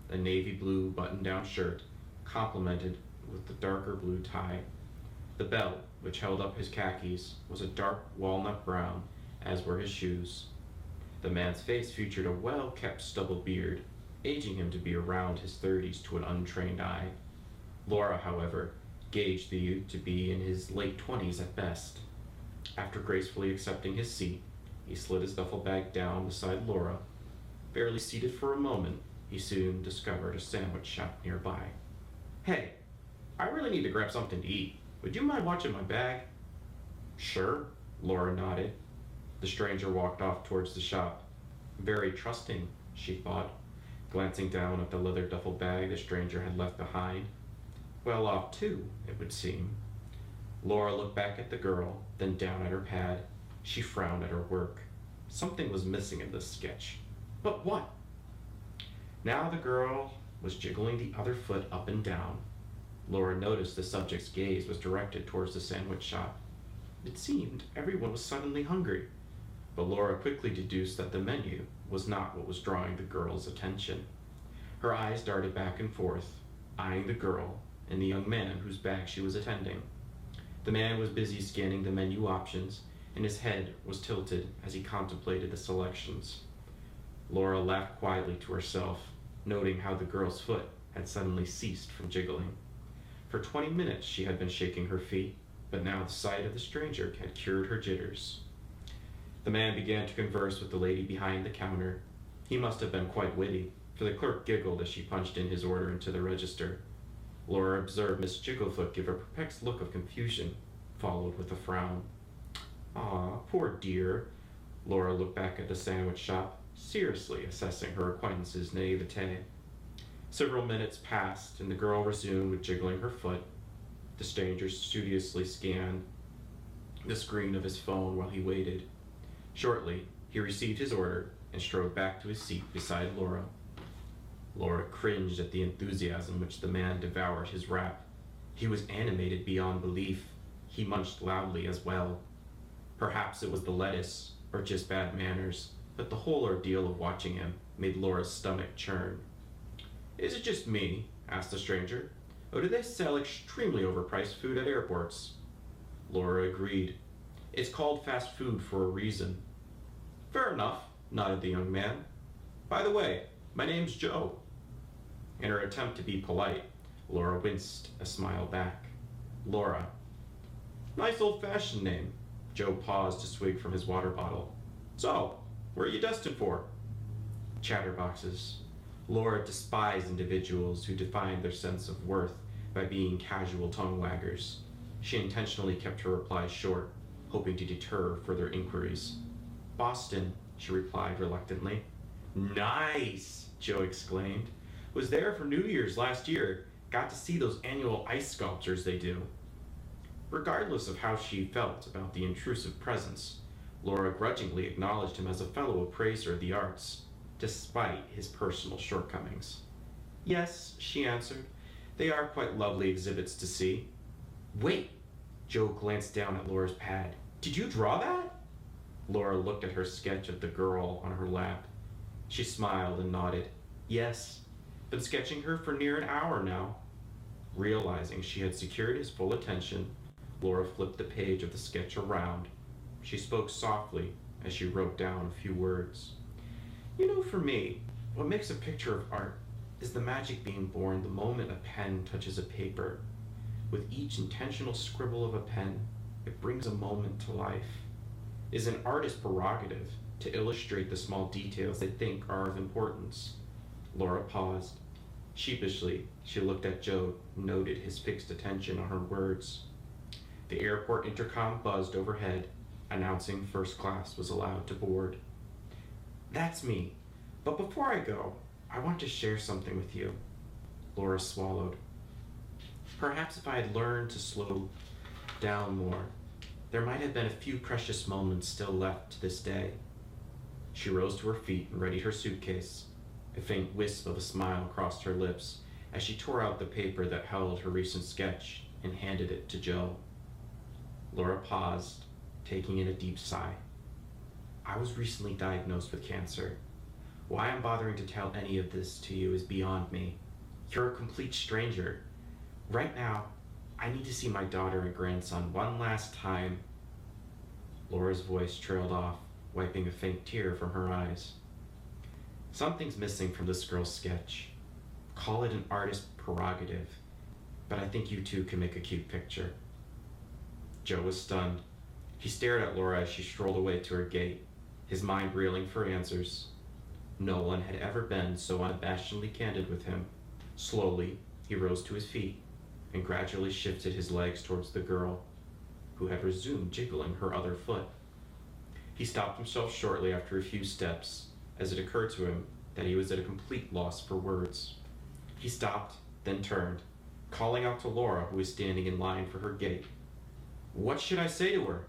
a navy blue button-down shirt, complemented with the darker blue tie. The belt, which held up his khakis, was a dark walnut brown, as were his shoes. The man's face featured a well-kept stubble beard, aging him to be around his 30s to an untrained eye. Laura, however, gauged the youth to be in his late 20s at best. After gracefully accepting his seat, he slid his duffel bag down beside Laura. Barely seated for a moment, he soon discovered a sandwich shop nearby. Hey, I really need to grab something to eat. Would you mind watching my bag? Sure, Laura nodded. The stranger walked off towards the shop. Very trusting, she thought, glancing down at the leather duffel bag the stranger had left behind. Well off too, it would seem. Laura looked back at the girl, then down at her pad. She frowned at her work. Something was missing in this sketch. But what? Now the girl was jiggling the other foot up and down. Laura noticed the subject's gaze was directed towards the sandwich shop. It seemed everyone was suddenly hungry, but Laura quickly deduced that the menu was not what was drawing the girl's attention. Her eyes darted back and forth, eyeing the girl and the young man whose bag she was attending. The man was busy scanning the menu options, and his head was tilted as he contemplated the selections. Laura laughed quietly to herself, noting how the girl's foot had suddenly ceased from jiggling. For 20 minutes she had been shaking her feet, but now the sight of the stranger had cured her jitters. The man began to converse with the lady behind the counter. He must have been quite witty, for the clerk giggled as she punched in his order into the register. Laura observed Miss Jigglefoot give a perplexed look of confusion, followed with a frown. Ah, poor dear. Laura looked back at the sandwich shop, seriously assessing her acquaintance's naivete. Several minutes passed, and the girl resumed with jiggling her foot. The stranger studiously scanned the screen of his phone while he waited. Shortly, he received his order and strode back to his seat beside Laura. Laura cringed at the enthusiasm which the man devoured his wrap. He was animated beyond belief. He munched loudly as well. Perhaps it was the lettuce, or just bad manners, but the whole ordeal of watching him made Laura's stomach churn. "Is it just me?" asked the stranger. "Or do they sell extremely overpriced food at airports?" Laura agreed. "It's called fast food for a reason." "Fair enough," nodded the young man. "By the way, my name's Joe." In her attempt to be polite, Laura winced a smile back. Laura. "Nice old-fashioned name." Joe paused to swig from his water bottle. "So, where are you destined for?" Chatterboxes. Laura despised individuals who defined their sense of worth by being casual tongue-waggers. She intentionally kept her replies short, hoping to deter further inquiries. "Boston," she replied reluctantly. "Nice!" Joe exclaimed. "Was there for New Year's last year. Got to see those annual ice sculptures they do." Regardless of how she felt about the intrusive presence, Laura grudgingly acknowledged him as a fellow appraiser of the arts, despite his personal shortcomings. "Yes," she answered, "they are quite lovely exhibits to see." "Wait!" Joe glanced down at Laura's pad. "Did you draw that?" Laura looked at her sketch of the girl on her lap. She smiled and nodded. "Yes, been sketching her for near an hour now." Realizing she had secured his full attention, Laura flipped the page of the sketch around. She spoke softly as she wrote down a few words. "You know, for me, what makes a picture of art is the magic being born the moment a pen touches a paper. With each intentional scribble of a pen, it brings a moment to life. It is an artist's prerogative to illustrate the small details they think are of importance." Laura paused. Sheepishly, she looked at Joe and noted his fixed attention on her words. The airport intercom buzzed overhead, announcing first class was allowed to board. "That's me. But before I go, I want to share something with you." Laura swallowed. "Perhaps if I had learned to slow down more, there might have been a few precious moments still left to this day." She rose to her feet and readied her suitcase. A faint wisp of a smile crossed her lips as she tore out the paper that held her recent sketch and handed it to Joe. Laura paused, taking in a deep sigh. "I was recently diagnosed with cancer. Why I'm bothering to tell any of this to you is beyond me. You're a complete stranger. Right now, I need to see my daughter and grandson one last time." Laura's voice trailed off, wiping a faint tear from her eyes. "Something's missing from this girl's sketch. Call it an artist's prerogative, but I think you two can make a cute picture." Joe was stunned. He stared at Laura as she strolled away to her gate, his mind reeling for answers. No one had ever been so unabashedly candid with him. Slowly, he rose to his feet and gradually shifted his legs towards the girl, who had resumed jiggling her other foot. He stopped himself shortly after a few steps, as it occurred to him that he was at a complete loss for words. He stopped, then turned, calling out to Laura, who was standing in line for her gate. "What should I say to her?"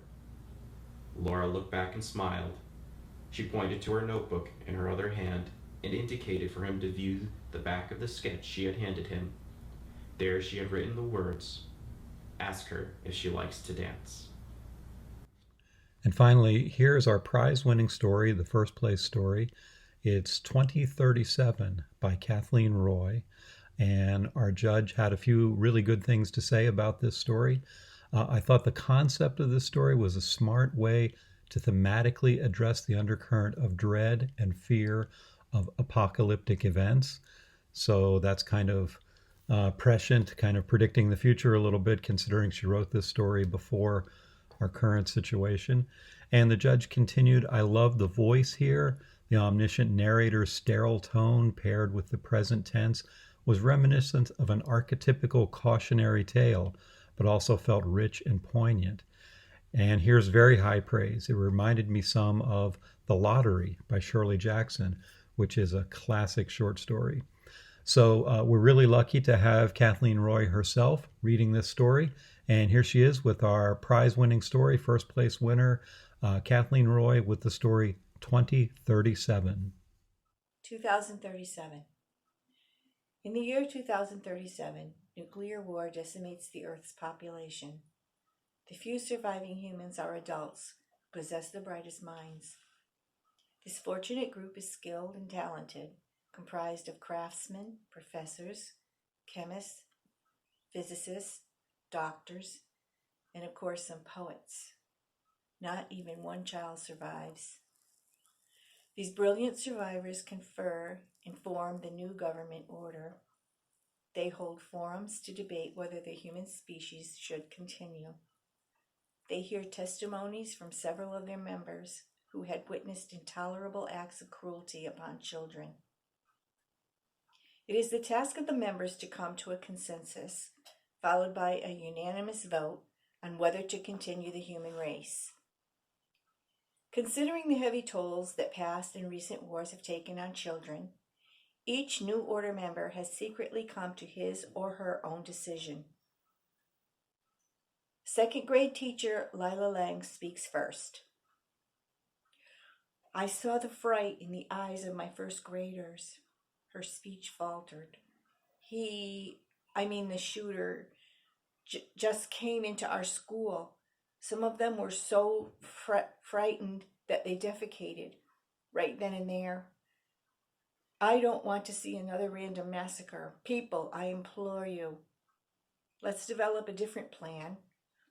Laura looked back and smiled. She pointed to her notebook in her other hand and indicated for him to view the back of the sketch she had handed him. There she had written the words, "Ask her if she likes to dance." And finally, here's our prize-winning story, the first place story. It's 2037 by Kathleen Roy, and our judge had a few really good things to say about this story. I thought the concept of this story was a smart way to thematically address the undercurrent of dread and fear of apocalyptic events. So that's kind of prescient, kind of predicting the future a little bit, considering she wrote this story before our current situation. And the judge continued, "I love the voice here. The omniscient narrator's sterile tone paired with the present tense was reminiscent of an archetypical cautionary tale, but also felt rich and poignant." And here's very high praise. It reminded me some of The Lottery by Shirley Jackson, which is a classic short story. So we're really lucky to have Kathleen Roy herself reading this story. And here she is with our prize-winning story, first place winner, Kathleen Roy, with the story 2037. 2037. In the year 2037, nuclear war decimates the Earth's population. The few surviving humans are adults who possess the brightest minds. This fortunate group is skilled and talented, comprised of craftsmen, professors, chemists, physicists, doctors, and of course some poets. Not even one child survives. These brilliant survivors confer and form the new government order. They hold forums to debate whether the human species should continue. They hear testimonies from several of their members who had witnessed intolerable acts of cruelty upon children. It is the task of the members to come to a consensus, followed by a unanimous vote on whether to continue the human race. Considering the heavy tolls that past and recent wars have taken on children, each new order member has secretly come to his or her own decision. Second grade teacher Lila Lang speaks first. I saw the fright in the eyes of my first graders. Her speech faltered. The shooter, just came into our school. Some of them were so frightened that they defecated right then and there. I don't want to see another random massacre. People, I implore you, let's develop a different plan.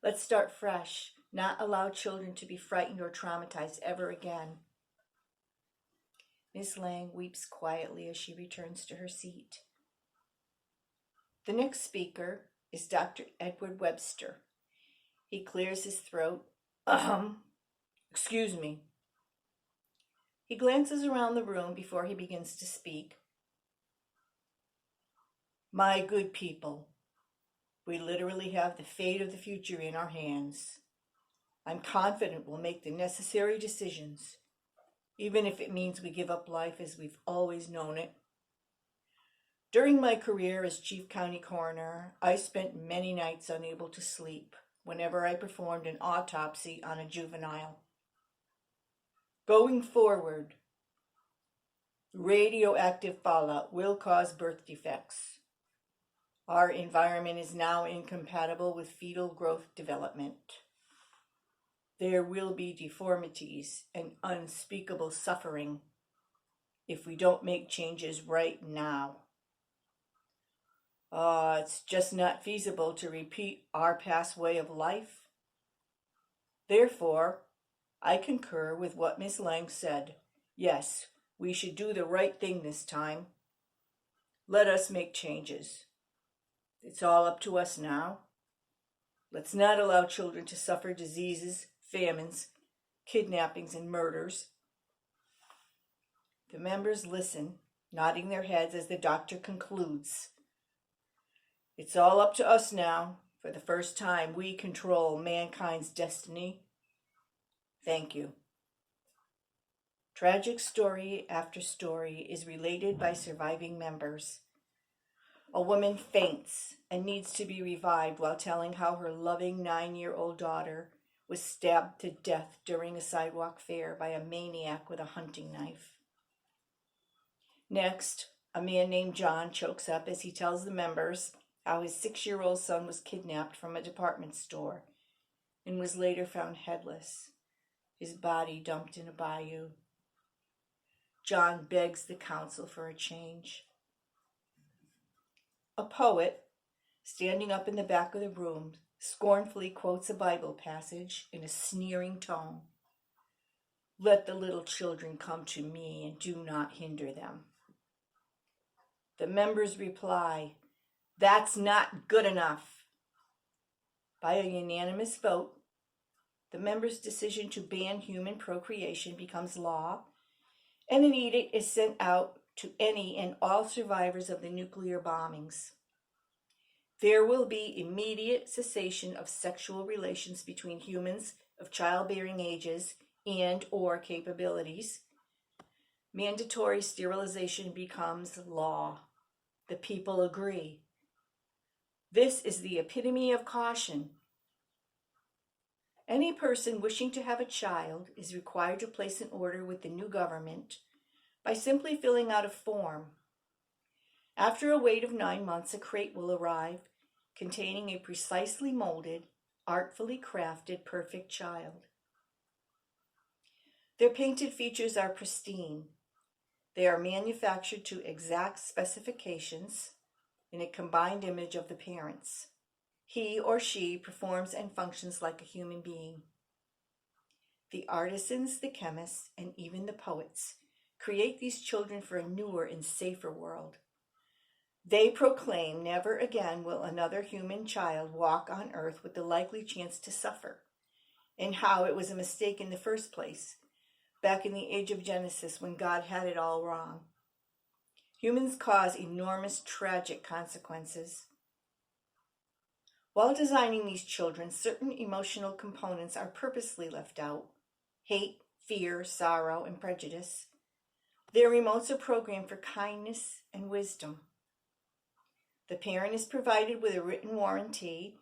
Let's start fresh, not allow children to be frightened or traumatized ever again. Miss Lang weeps quietly as she returns to her seat. The next speaker is Dr. Edward Webster. He clears his throat. Excuse me. He glances around the room before he begins to speak. My good people, we literally have the fate of the future in our hands. I'm confident we'll make the necessary decisions, even if it means we give up life as we've always known it. During my career as chief county coroner, I spent many nights unable to sleep whenever I performed an autopsy on a juvenile. Going forward, radioactive fallout will cause birth defects. Our environment is now incompatible with fetal growth development. There will be deformities and unspeakable suffering if we don't make changes right now. It's just not feasible to repeat our past way of life. Therefore, I concur with what Miss Lang said. Yes, we should do the right thing this time. Let us make changes. It's all up to us now. Let's not allow children to suffer diseases, famines, kidnappings, and murders. The members listen, nodding their heads as the doctor concludes. It's all up to us now. For the first time, we control mankind's destiny. Thank you. Tragic story after story is related by surviving members. A woman faints and needs to be revived while telling how her loving 9-year-old daughter was stabbed to death during a sidewalk fair by a maniac with a hunting knife. Next, a man named John chokes up as he tells the members how his 6-year-old son was kidnapped from a department store and was later found headless, his body dumped in a bayou. John begs the council for a change. A poet, standing up in the back of the room, scornfully quotes a Bible passage in a sneering tone. Let the little children come to me and do not hinder them. The members reply, that's not good enough. By a unanimous vote, the members' decision to ban human procreation becomes law, and an edict is sent out to any and all survivors of the nuclear bombings. There will be immediate cessation of sexual relations between humans of childbearing ages and or capabilities. Mandatory sterilization becomes law. The people agree. This is the epitome of caution. Any person wishing to have a child is required to place an order with the new government by simply filling out a form. After a wait of 9 months, a crate will arrive containing a precisely molded, artfully crafted, perfect child. Their painted features are pristine. They are manufactured to exact specifications in a combined image of the parents. He or she performs and functions like a human being. The artisans, the chemists, and even the poets create these children for a newer and safer world. They proclaim never again will another human child walk on earth with the likely chance to suffer, and how it was a mistake in the first place, back in the age of Genesis when God had it all wrong. Humans cause enormous tragic consequences. While designing these children, certain emotional components are purposely left out: hate, fear, sorrow, and prejudice. Their remotes are programmed for kindness and wisdom. The parent is provided with a written warranty.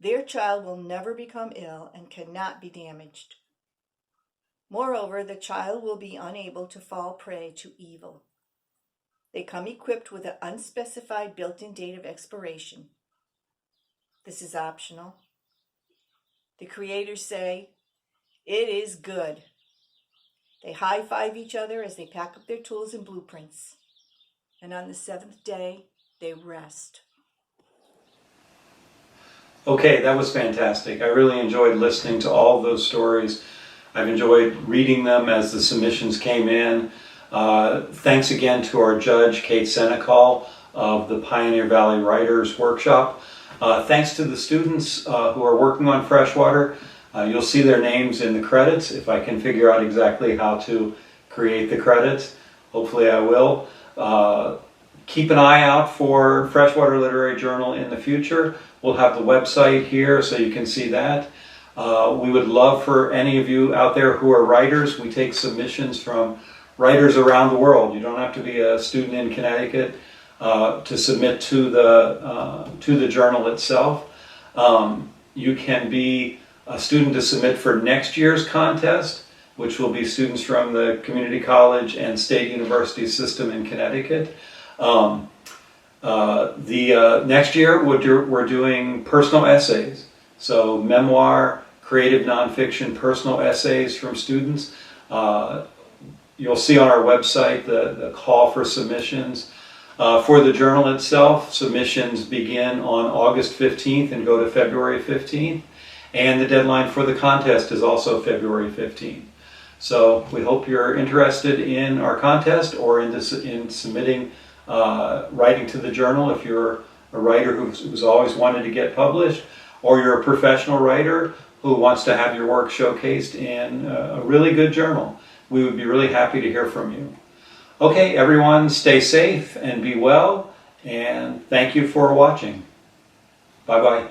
Their child will never become ill and cannot be damaged. Moreover, the child will be unable to fall prey to evil. They come equipped with an unspecified built-in date of expiration. This is optional. The creators say, "It is good." They high-five each other as they pack up their tools and blueprints. And on the 7th day, they rest. Okay, that was fantastic. I really enjoyed listening to all those stories. I've enjoyed reading them as the submissions came in. Thanks again to our judge, Kate Senecal of the Pioneer Valley Writers Workshop. Thanks to the students who are working on Freshwater. You'll see their names in the credits if I can figure out exactly how to create the credits. Hopefully I will. Keep an eye out for Freshwater Literary Journal in the future. We'll have the website here so you can see that. We would love for any of you out there who are writers. We take submissions from writers around the world. You don't have to be a student in Connecticut to submit to the journal itself. You can be a student to submit for next year's contest, which will be students from the community college and state university system in Connecticut. Next year we're doing personal essays, so memoir, creative nonfiction, personal essays from students. You'll see on our website the call for submissions. For the journal itself, submissions begin on August 15th and go to February 15th, and the deadline for the contest is also February 15th. So we hope you're interested in our contest or in submitting writing to the journal if you're a writer who's always wanted to get published, or you're a professional writer who wants to have your work showcased in a really good journal. We would be really happy to hear from you. Okay, everyone, stay safe and be well, and thank you for watching. Bye-bye.